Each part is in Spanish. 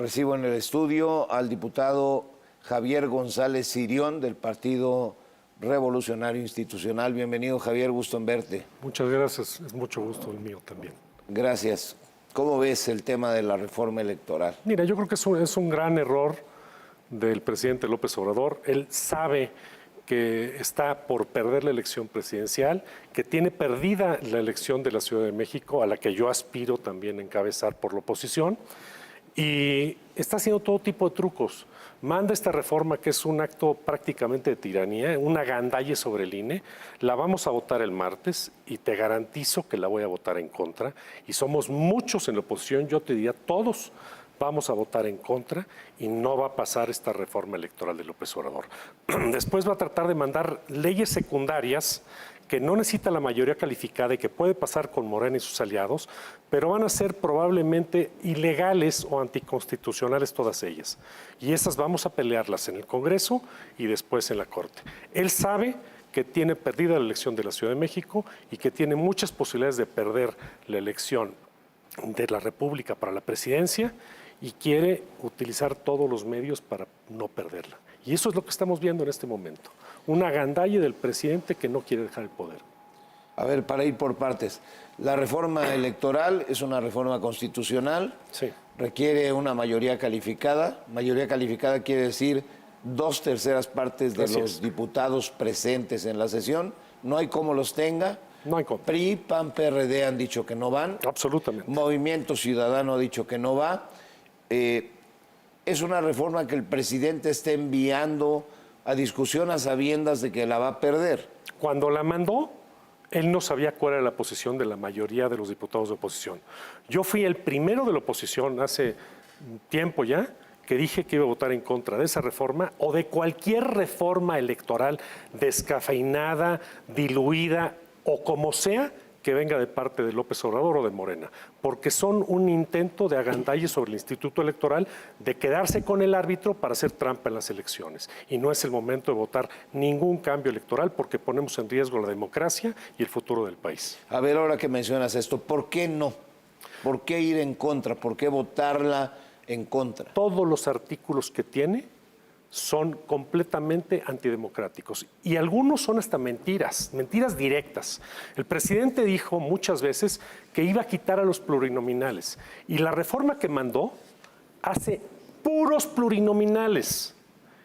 Recibo en el estudio al diputado Javier González Sirión del Partido Revolucionario Institucional. Bienvenido, Javier, gusto en verte. Muchas gracias, es mucho gusto el mío también. Gracias. ¿Cómo ves el tema de la reforma electoral? Mira, yo creo que es un gran error del presidente López Obrador. Él sabe que está por perder la elección presidencial, que tiene perdida la elección de la Ciudad de México, a la que yo aspiro también a encabezar por la oposición, y está haciendo todo tipo de trucos. Manda esta reforma que es un acto prácticamente de tiranía, una gandalle sobre el INE. La vamos a votar el martes y te garantizo que la voy a votar en contra. Y somos muchos en la oposición, yo te diría todos vamos a votar en contra y no va a pasar esta reforma electoral de López Obrador. Después va a tratar de mandar leyes secundarias que no necesita la mayoría calificada y que puede pasar con Morena y sus aliados, pero van a ser probablemente ilegales o anticonstitucionales todas ellas. Y esas vamos a pelearlas en el Congreso y después en la Corte. Él sabe que tiene perdida la elección de la Ciudad de México y que tiene muchas posibilidades de perder la elección de la República para la presidencia y quiere utilizar todos los medios para no perderla. Y eso es lo que estamos viendo en este momento. Una gandalle del presidente que no quiere dejar el poder. A ver, para ir por partes. La reforma electoral es una reforma constitucional. Sí. Requiere una mayoría calificada. Mayoría calificada quiere decir 2/3 partes de los diputados presentes en la sesión. No hay cómo los tenga. No hay cómo. PRI, PAN, PRD han dicho que no van. Absolutamente. Movimiento Ciudadano ha dicho que no va. Es una reforma que el presidente está enviando a discusión a sabiendas de que la va a perder. Cuando la mandó, él no sabía cuál era la posición de la mayoría de los diputados de oposición. Yo fui el primero de la oposición hace tiempo ya que dije que iba a votar en contra de esa reforma o de cualquier reforma electoral descafeinada, diluida o como sea que venga de parte de López Obrador o de Morena, porque son un intento de agandalle sobre el Instituto Electoral de quedarse con el árbitro para hacer trampa en las elecciones. Y no es el momento de votar ningún cambio electoral porque ponemos en riesgo la democracia y el futuro del país. A ver, ahora que mencionas esto, ¿por qué no? ¿Por qué ir en contra? ¿Por qué votarla en contra? Todos los artículos que tiene son completamente antidemocráticos y algunos son hasta mentiras directas. El presidente dijo muchas veces que iba a quitar a los plurinominales y la reforma que mandó hace puros plurinominales.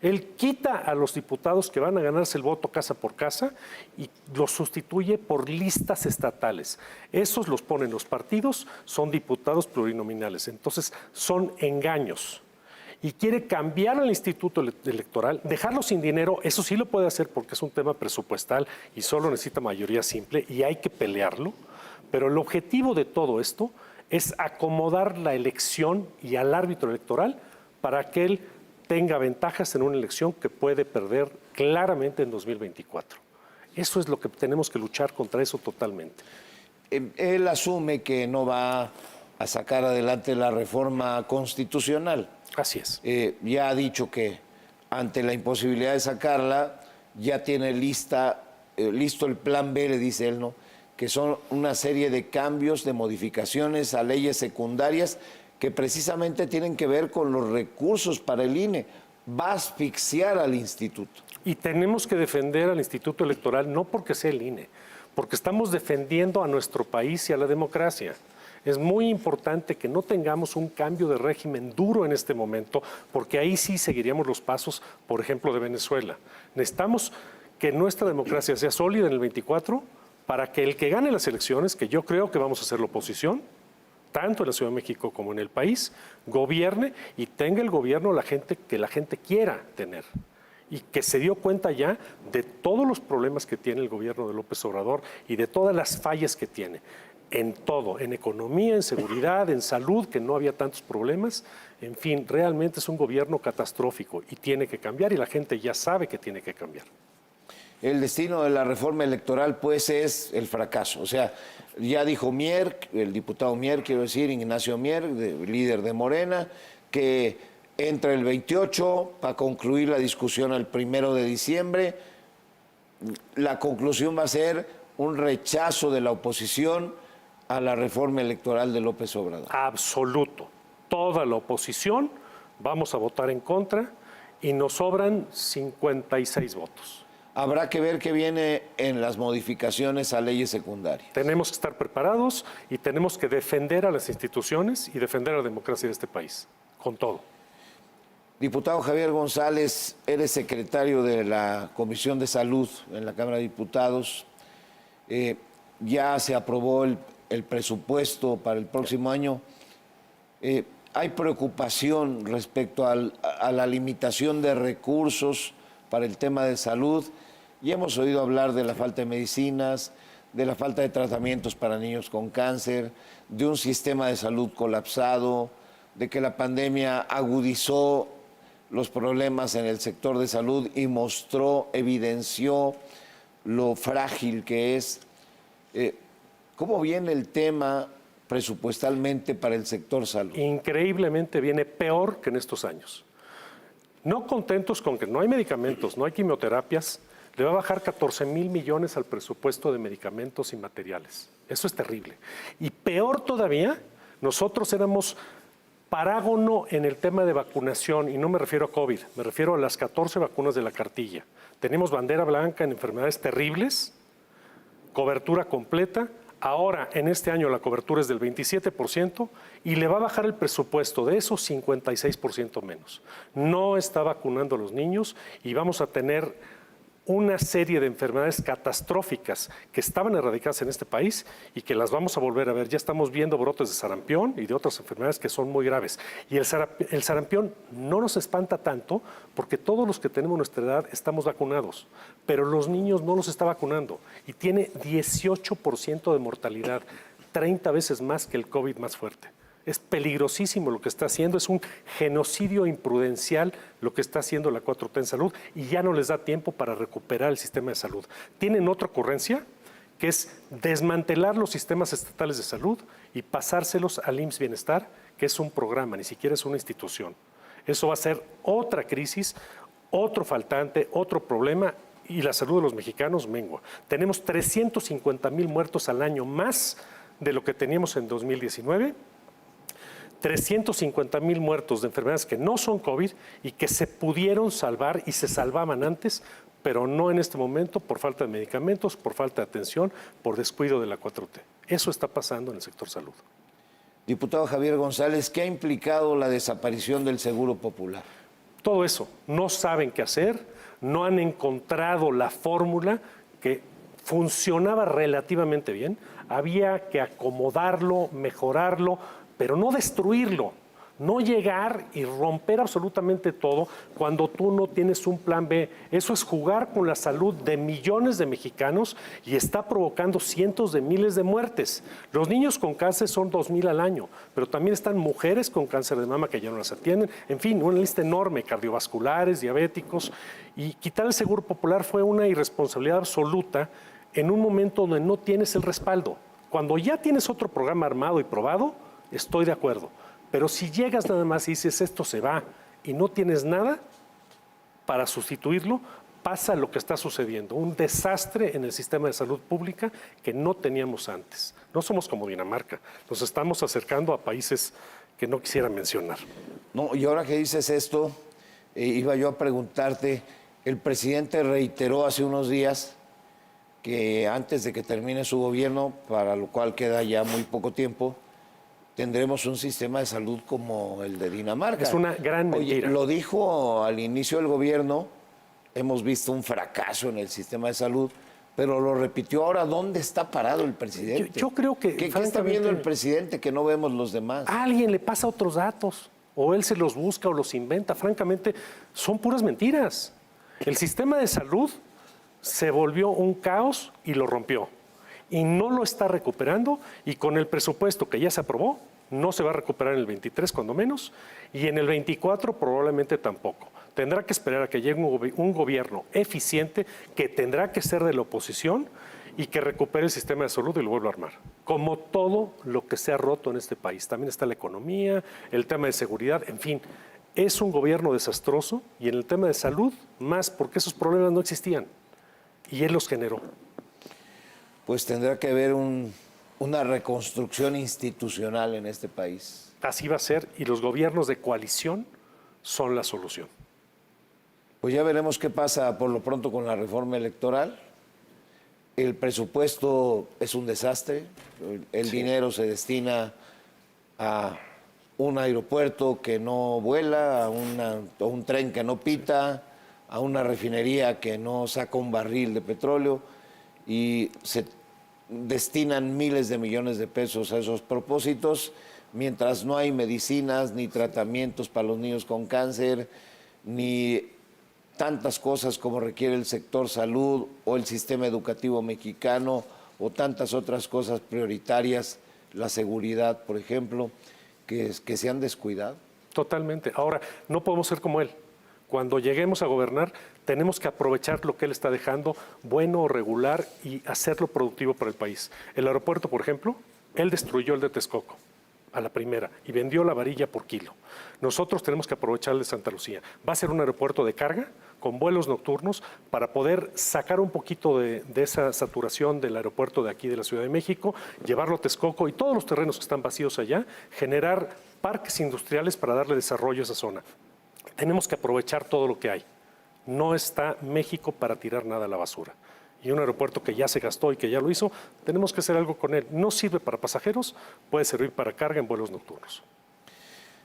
Él quita a los diputados que van a ganarse el voto casa por casa y los sustituye por listas estatales. Esos los ponen los partidos, son diputados plurinominales. Entonces son engaños. Y quiere cambiar al Instituto Electoral, dejarlo sin dinero, eso sí lo puede hacer porque es un tema presupuestal y solo necesita mayoría simple y hay que pelearlo, pero el objetivo de todo esto es acomodar la elección y al árbitro electoral para que él tenga ventajas en una elección que puede perder claramente en 2024. Eso es lo que tenemos que luchar contra eso totalmente. Él asume que no va a sacar adelante la reforma constitucional. Así es. Ya ha dicho que ante la imposibilidad de sacarla, ya tiene listo el plan B, le dice él, ¿no? Que son una serie de cambios, de modificaciones a leyes secundarias que precisamente tienen que ver con los recursos para el INE. Va a asfixiar al instituto. Y tenemos que defender al Instituto Electoral no porque sea el INE, porque estamos defendiendo a nuestro país y a la democracia. Es muy importante que no tengamos un cambio de régimen duro en este momento, porque ahí sí seguiríamos los pasos, por ejemplo, de Venezuela. Necesitamos que nuestra democracia sea sólida en el 24 para que el que gane las elecciones, que yo creo que vamos a hacer la oposición, tanto en la Ciudad de México como en el país, gobierne y tenga el gobierno la gente que la gente quiera tener. Y que se dio cuenta ya de todos los problemas que tiene el gobierno de López Obrador y de todas las fallas que tiene. En todo, en economía, en seguridad, en salud, que no había tantos problemas. En fin, realmente es un gobierno catastrófico y tiene que cambiar y la gente ya sabe que tiene que cambiar. El destino de la reforma electoral, pues, es el fracaso. O sea, ya dijo Mier, el diputado Mier, quiero decir, Ignacio Mier, líder de Morena, que entra el 28 para concluir la discusión el 1 de diciembre. La conclusión va a ser un rechazo de la oposición a la reforma electoral de López Obrador. Absoluto. Toda la oposición vamos a votar en contra y nos sobran 56 votos. Habrá que ver qué viene en las modificaciones a leyes secundarias. Tenemos que estar preparados y tenemos que defender a las instituciones y defender a la democracia de este país, con todo. Diputado Javier González, eres secretario de la Comisión de Salud en la Cámara de Diputados. Ya se aprobó el presupuesto para el próximo año. Hay preocupación respecto a la limitación de recursos para el tema de salud. Y hemos oído hablar de la falta de medicinas, de la falta de tratamientos para niños con cáncer, de un sistema de salud colapsado, de que la pandemia agudizó los problemas en el sector de salud y evidenció lo frágil que es. ¿Cómo viene el tema presupuestalmente para el sector salud? Increíblemente viene peor que en estos años. No contentos con que no hay medicamentos, no hay quimioterapias, le va a bajar 14,000 millones al presupuesto de medicamentos y materiales. Eso es terrible. Y peor todavía, nosotros éramos parágono en el tema de vacunación, y no me refiero a COVID, me refiero a las 14 vacunas de la cartilla. Tenemos bandera blanca en enfermedades terribles, cobertura completa. Ahora, en este año, la cobertura es del 27% y le va a bajar el presupuesto de esos 56% menos. No está vacunando a los niños y vamos a tener una serie de enfermedades catastróficas que estaban erradicadas en este país y que las vamos a volver a ver. Ya estamos viendo brotes de sarampión y de otras enfermedades que son muy graves. Y el sarampión no nos espanta tanto porque todos los que tenemos nuestra edad estamos vacunados, pero los niños no los está vacunando y tiene 18% de mortalidad, 30 veces más que el COVID más fuerte. Es peligrosísimo lo que está haciendo, es un genocidio imprudencial lo que está haciendo la 4T en salud y ya no les da tiempo para recuperar el sistema de salud. Tienen otra ocurrencia, que es desmantelar los sistemas estatales de salud y pasárselos al IMSS Bienestar, que es un programa, ni siquiera es una institución. Eso va a ser otra crisis, otro faltante, otro problema y la salud de los mexicanos mengua. Tenemos 350,000 muertos al año más de lo que teníamos en 2019. 350,000 muertos de enfermedades que no son COVID y que se pudieron salvar y se salvaban antes, pero no en este momento por falta de medicamentos, por falta de atención, por descuido de la 4T. Eso está pasando en el sector salud. Diputado Javier González, ¿qué ha implicado la desaparición del Seguro Popular? Todo eso, no saben qué hacer, no han encontrado la fórmula que funcionaba relativamente bien, había que acomodarlo, mejorarlo, pero no destruirlo, no llegar y romper absolutamente todo cuando tú no tienes un plan B. Eso es jugar con la salud de millones de mexicanos y está provocando cientos de miles de muertes. Los niños con cáncer son 2,000 al año, pero también están mujeres con cáncer de mama que ya no las atienden. En fin, una lista enorme, cardiovasculares, diabéticos. Y quitar el Seguro Popular fue una irresponsabilidad absoluta en un momento donde no tienes el respaldo. Cuando ya tienes otro programa armado y probado, estoy de acuerdo, pero si llegas nada más y dices esto se va y no tienes nada para sustituirlo, pasa lo que está sucediendo, un desastre en el sistema de salud pública que no teníamos antes. No somos como Dinamarca, nos estamos acercando a países que no quisiera mencionar. No, y ahora que dices esto, iba yo a preguntarte, el presidente reiteró hace unos días que antes de que termine su gobierno, para lo cual queda ya muy poco tiempo, tendremos un sistema de salud como el de Dinamarca. Es una gran mentira. Oye, lo dijo al inicio del gobierno, hemos visto un fracaso en el sistema de salud, pero lo repitió ahora. ¿Dónde está parado el presidente? Yo creo que... ¿Qué está viendo el presidente que no vemos los demás? Alguien le pasa otros datos, o él se los busca o los inventa. Francamente, son puras mentiras. El sistema de salud se volvió un caos y lo rompió. Y no lo está recuperando, y con el presupuesto que ya se aprobó, no se va a recuperar en el 23 cuando menos, y en el 24 probablemente tampoco. Tendrá que esperar a que llegue un gobierno eficiente que tendrá que ser de la oposición y que recupere el sistema de salud y lo vuelva a armar. Como todo lo que se ha roto en este país. También está la economía, el tema de seguridad, en fin. Es un gobierno desastroso y en el tema de salud más porque esos problemas no existían y él los generó. Pues tendrá que haber una reconstrucción institucional en este país. Así va a ser y los gobiernos de coalición son la solución. Pues ya veremos qué pasa por lo pronto con la reforma electoral. El presupuesto es un desastre. El dinero se destina a un aeropuerto que no vuela, a un tren que no pita, a una refinería que no saca un barril de petróleo, y se destinan miles de millones de pesos a esos propósitos, mientras no hay medicinas ni tratamientos para los niños con cáncer, ni tantas cosas como requiere el sector salud o el sistema educativo mexicano, o tantas otras cosas prioritarias, la seguridad, por ejemplo, que se han descuidado. Totalmente. Ahora, no podemos ser como él. Cuando lleguemos a gobernar, tenemos que aprovechar lo que él está dejando, bueno o regular, y hacerlo productivo para el país. El aeropuerto, por ejemplo, él destruyó el de Texcoco a la primera y vendió la varilla por kilo. Nosotros tenemos que aprovechar el de Santa Lucía. Va a ser un aeropuerto de carga con vuelos nocturnos para poder sacar un poquito de esa saturación del aeropuerto de aquí de la Ciudad de México, llevarlo a Texcoco y todos los terrenos que están vacíos allá, generar parques industriales para darle desarrollo a esa zona. Tenemos que aprovechar todo lo que hay. No está México para tirar nada a la basura. Y un aeropuerto que ya se gastó y que ya lo hizo, tenemos que hacer algo con él. No sirve para pasajeros, puede servir para carga en vuelos nocturnos.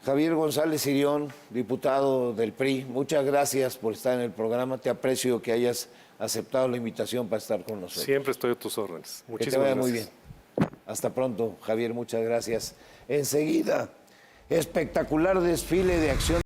Javier González Irión, diputado del PRI, muchas gracias por estar en el programa. Te aprecio que hayas aceptado la invitación para estar con nosotros. Siempre estoy a tus órdenes. Muchísimas que te vaya gracias. muy bien. Hasta pronto, Javier, muchas gracias. Enseguida, espectacular desfile de acción.